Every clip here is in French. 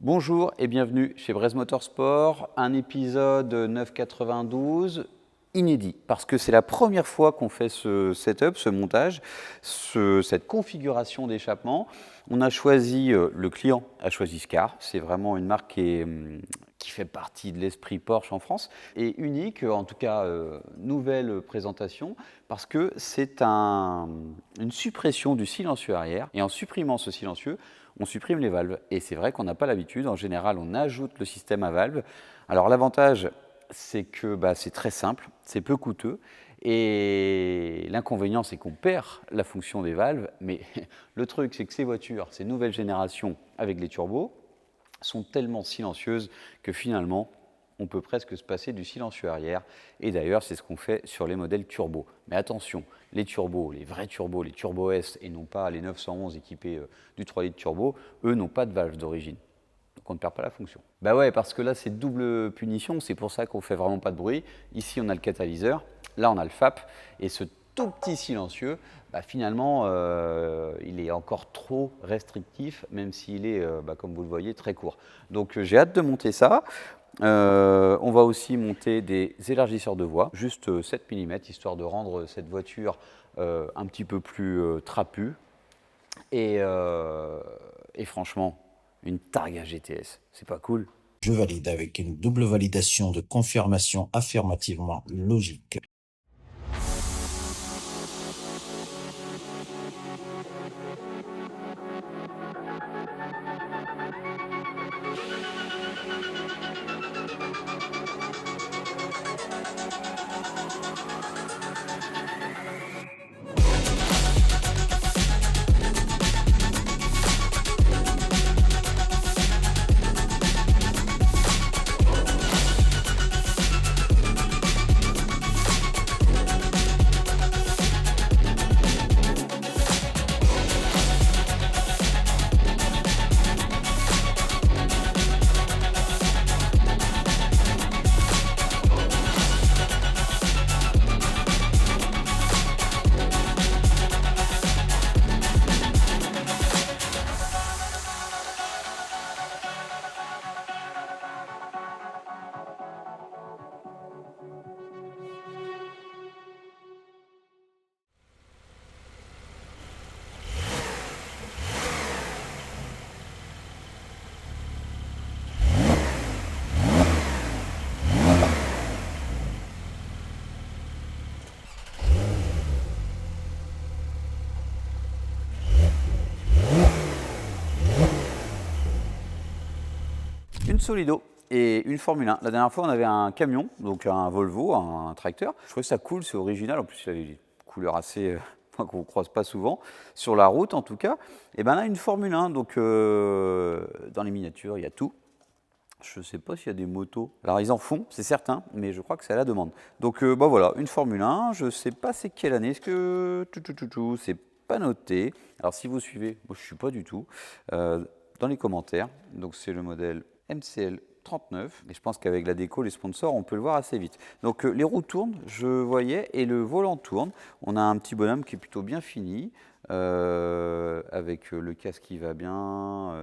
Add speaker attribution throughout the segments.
Speaker 1: Bonjour et bienvenue chez Brez Motorsport, un épisode 992 inédit parce que c'est la première fois qu'on fait ce setup, ce montage, cette configuration d'échappement. On a choisi, le client a choisi Scar, c'est vraiment une marque qui fait partie de l'esprit Porsche en France et unique, en tout cas nouvelle présentation, parce que c'est une suppression du silencieux arrière et en supprimant ce silencieux, on supprime les valves. Et c'est vrai qu'on n'a pas l'habitude. En général, on ajoute le système à valve. Alors l'avantage, c'est que c'est très simple, c'est peu coûteux. Et l'inconvénient, c'est qu'on perd la fonction des valves. Mais le truc, c'est que ces voitures, ces nouvelles générations avec les turbos, sont tellement silencieuses que finalement, on peut presque se passer du silencieux arrière. Et d'ailleurs, c'est ce qu'on fait sur les modèles turbo. Mais attention, les turbos, les vrais turbos, les Turbo S et non pas les 911 équipés du 3 litres turbo, eux n'ont pas de valve d'origine. Donc on ne perd pas la fonction. Bah ouais, parce que là, c'est double punition. C'est pour ça qu'on ne fait vraiment pas de bruit. Ici, on a le catalyseur. Là, on a le FAP. Et ce tout petit silencieux, finalement, il est encore trop restrictif, même s'il est, comme vous le voyez, très court. Donc j'ai hâte de monter ça. On va aussi monter des élargisseurs de voie, juste 7 mm, histoire de rendre cette voiture un petit peu plus trapue. Et franchement, une Targa GTS, c'est pas cool?
Speaker 2: Je valide avec une double validation de confirmation affirmativement logique.
Speaker 1: Une Solido et une Formule 1. La dernière fois, on avait un camion, donc un Volvo, un tracteur. Je trouvais ça cool, c'est original. En plus, il avait des couleurs assez qu'on ne croise pas souvent, sur la route en tout cas. Et bien là, une Formule 1, donc dans les miniatures, il y a tout. Je ne sais pas s'il y a des motos. Alors, ils en font, c'est certain, mais je crois que c'est à la demande. Donc, voilà, une Formule 1. Je ne sais pas c'est quelle année. Est-ce que c'est pas noté? Alors, si vous suivez, moi je ne suis pas du tout, dans les commentaires. Donc, c'est le modèle MCL 39. Et je pense qu'avec la déco, les sponsors, on peut le voir assez vite. Donc, les roues tournent, je voyais, et le volant tourne. On a un petit bonhomme qui est plutôt bien fini, avec le casque qui va bien,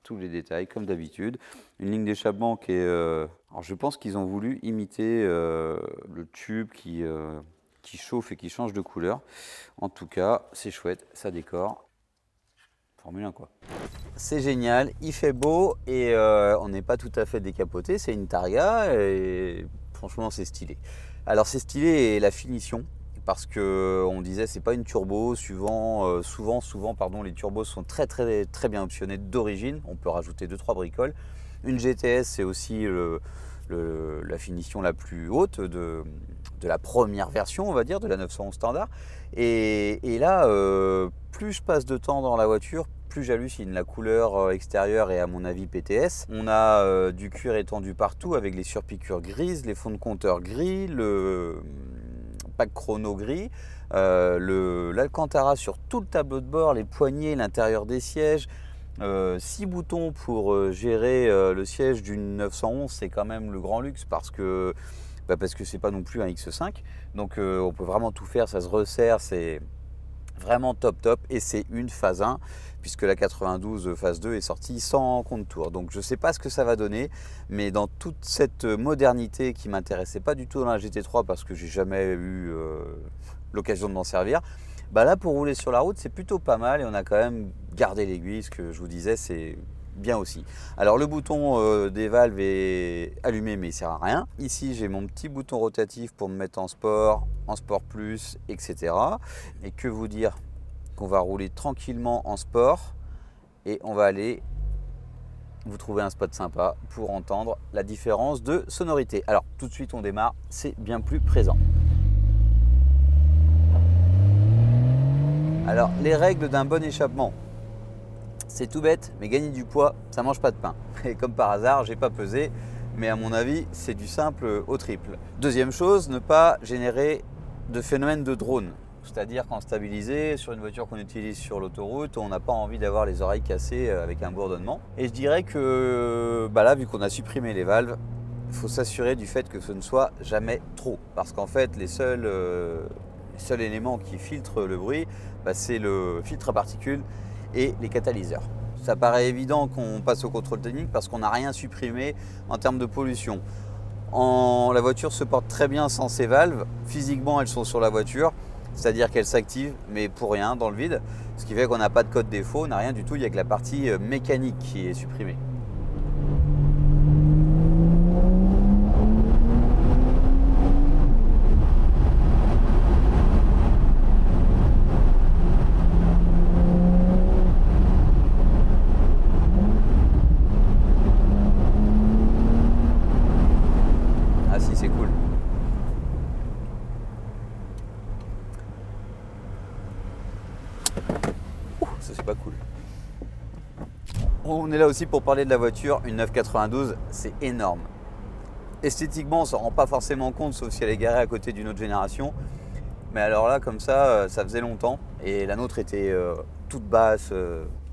Speaker 1: tous les détails, comme d'habitude. Une ligne d'échappement qui est... alors, je pense qu'ils ont voulu imiter le tube qui chauffe et qui change de couleur. En tout cas, c'est chouette, ça décore. Formule 1, quoi. C'est génial, il fait beau et on n'est pas tout à fait décapoté. C'est une Targa et franchement, c'est stylé. Alors, c'est stylé et la finition, parce qu'on disait c'est pas une turbo. Souvent, les turbos sont très bien optionnés d'origine. On peut rajouter 2-3 bricoles. Une GTS, c'est aussi la finition la plus haute de la première version, on va dire, de la 911 standard. Et là, plus je passe de temps dans la voiture, plus j'hallucine. La couleur extérieure est à mon avis PTS. On a du cuir étendu partout avec les surpiqûres grises, les fonds de compteur gris, le pack chrono gris, l'Alcantara sur tout le tableau de bord, les poignées, l'intérieur des sièges. 6 boutons pour gérer le siège d'une 911, c'est quand même le grand luxe parce que c'est pas non plus un X5. Donc on peut vraiment tout faire, ça se resserre, c'est Vraiment top top, et c'est une phase 1 puisque la 92 phase 2 est sortie sans compte tour. Donc je ne sais pas ce que ça va donner, mais dans toute cette modernité qui m'intéressait pas du tout dans la GT3 parce que j'ai jamais eu l'occasion de m'en servir, bah là pour rouler sur la route c'est plutôt pas mal, et on a quand même gardé l'aiguille, ce que je vous disais c'est bien aussi. Alors le bouton des valves est allumé mais il sert à rien. Ici j'ai mon petit bouton rotatif pour me mettre en sport plus, etc. Et que vous dire qu'on va rouler tranquillement en sport, et on va aller vous trouver un spot sympa pour entendre la différence de sonorité. Alors tout de suite on démarre, c'est bien plus présent. Alors les règles d'un bon échappement. C'est tout bête, mais gagner du poids, ça mange pas de pain. Et comme par hasard, j'ai pas pesé, mais à mon avis, c'est du simple au triple. Deuxième chose, ne pas générer de phénomène de drone. C'est-à-dire qu'en stabilisé, sur une voiture qu'on utilise sur l'autoroute, on n'a pas envie d'avoir les oreilles cassées avec un bourdonnement. Et je dirais que là, vu qu'on a supprimé les valves, il faut s'assurer du fait que ce ne soit jamais trop. Parce qu'en fait, les seuls éléments qui filtrent le bruit, c'est le filtre à particules et les catalyseurs. Ça paraît évident qu'on passe au contrôle technique parce qu'on n'a rien supprimé en termes de pollution. La voiture se porte très bien sans ces valves. Physiquement, elles sont sur la voiture, c'est-à-dire qu'elles s'activent, mais pour rien, dans le vide. Ce qui fait qu'on n'a pas de code défaut, on n'a rien du tout, il n'y a que la partie mécanique qui est supprimée. Ah si, c'est cool. Ça c'est pas cool. On est là aussi pour parler de la voiture, une 992, c'est énorme. Esthétiquement, on ne s'en rend pas forcément compte, sauf si elle est garée à côté d'une autre génération. Mais alors là, comme ça faisait longtemps. Et la nôtre était toute basse,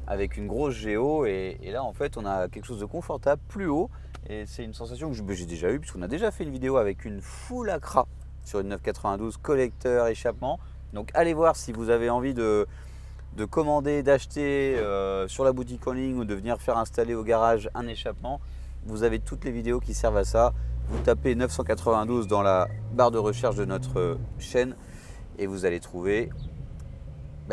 Speaker 1: avec une grosse géo. Et là, en fait, on a quelque chose de confortable, plus haut. Et c'est une sensation que j'ai déjà eue, puisqu'on a déjà fait une vidéo avec une full Acra sur une 992 collecteur échappement. Donc allez voir si vous avez envie de commander, d'acheter sur la boutique en ligne ou de venir faire installer au garage un échappement. Vous avez toutes les vidéos qui servent à ça. Vous tapez 992 dans la barre de recherche de notre chaîne et vous allez trouver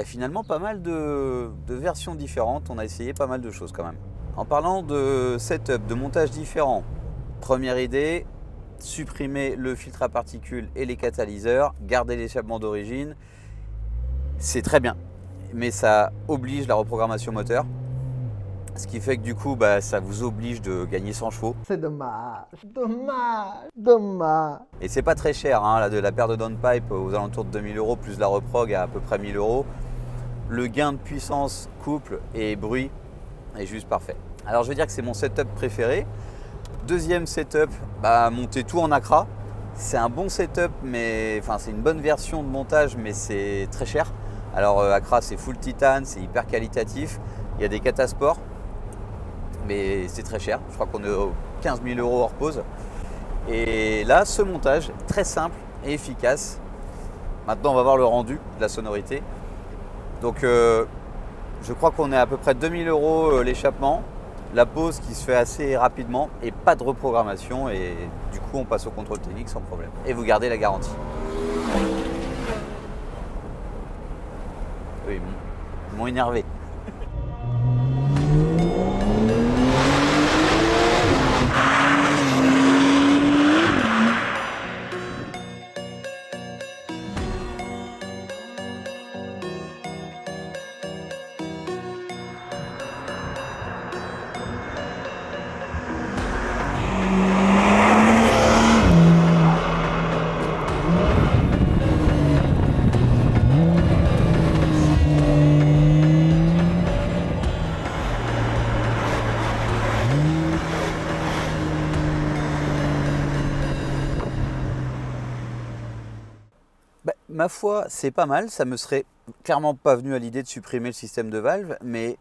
Speaker 1: finalement pas mal de versions différentes. On a essayé pas mal de choses quand même. En parlant de setup, de montage différent, première idée, supprimer le filtre à particules et les catalyseurs, garder l'échappement d'origine, c'est très bien. Mais ça oblige la reprogrammation moteur. Ce qui fait que du coup, ça vous oblige de gagner 100 chevaux.
Speaker 3: C'est dommage, dommage, dommage.
Speaker 1: Et c'est pas très cher, hein, la paire de downpipe aux alentours de 2000 € plus la reprog à peu près 1000 €. Le gain de puissance, couple et bruit est juste parfait. Alors je vais dire que c'est mon setup préféré. Deuxième setup, monter tout en Acra. C'est un bon setup, mais c'est une bonne version de montage, mais c'est très cher. Alors Acra c'est full titane, c'est hyper qualitatif. Il y a des catasports, mais c'est très cher. Je crois qu'on est aux 15 000 € hors pause. Et là, ce montage, très simple et efficace. Maintenant, on va voir le rendu de la sonorité. Donc, je crois qu'on est à peu près 2000 € l'échappement. La pause qui se fait assez rapidement et pas de reprogrammation. Et du coup, on passe au contrôle technique sans problème. Et vous gardez la garantie. Oui, ils m'ont énervé. Ma foi, c'est pas mal. Ça me serait clairement pas venu à l'idée de supprimer le système de valve, mais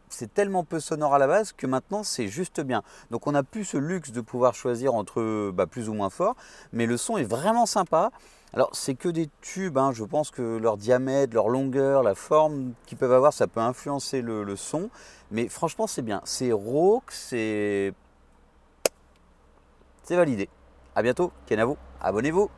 Speaker 1: c'est tellement peu sonore à la base que maintenant c'est juste bien. Donc on n'a plus ce luxe de pouvoir choisir entre plus ou moins fort, mais le son est vraiment sympa. Alors, c'est que des tubes, hein. Je pense que leur diamètre, leur longueur, la forme qu'ils peuvent avoir, ça peut influencer le son. Mais franchement, c'est bien. C'est rauque, c'est validé. À bientôt, Kenavo. Abonnez-vous.